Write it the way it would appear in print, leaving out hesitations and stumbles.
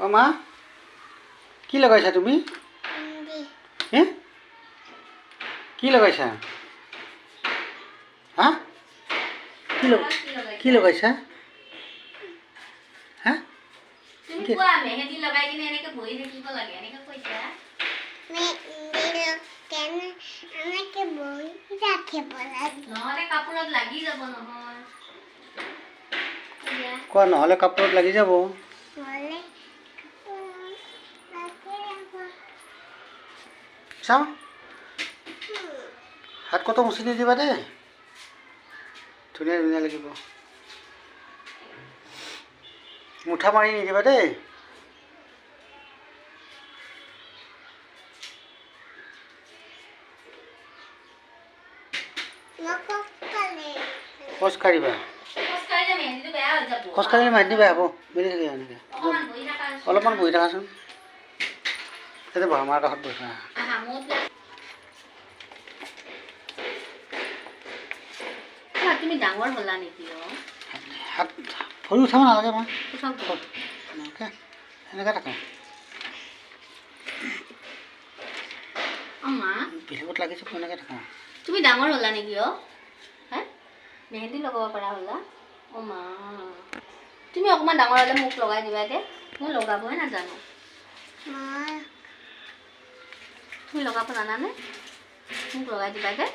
অ মা কি লগাইছা তুমি হে কি লগাইছা হা কি লগাইছা হা তুমি কোৱা মেহেদি লগাই কিনে এনেকে বহি থাকিব লাগে এনেকে কৈছা এনেকে বহি ৰাখিব লাগে নহলে কাপোৰত লাগি যাব নহয় কোৱা নহ'লে কাপোৰত লাগি যাব নহ'লে চাওঁ হাত কত মুচি নিদিবা দেই ধুনীয়া ধুনীয়া লাগিব মুঠা মাৰি নিদিবা দেই খোজ কাঢ়িবা খোজ কাঢ়িলে মাৰি দিবা আকৌ মিলি থাকে এনেকৈ অলপমান বহি থাকাচোন তাতে বহা মাৰ কাষত বহি থাকা তুমি ডাঙৰ হ'লা নেকি হাত ভৰি উঠাব নালাগে মই এনেকৈ এনেকৈ থাকা বেলেগত লাগিছে এনেকৈ থাকা তুমি ডাঙৰ হ'লা নেকি হে মেহেন্দি লগাব পৰা হ'লা মা তুমি অকণমান ডাঙৰ হ'লে মোক লগাই দিবা দে মই লগাবই নাজানো তুমি লগাব জানানে মোক লগাই দিবা দে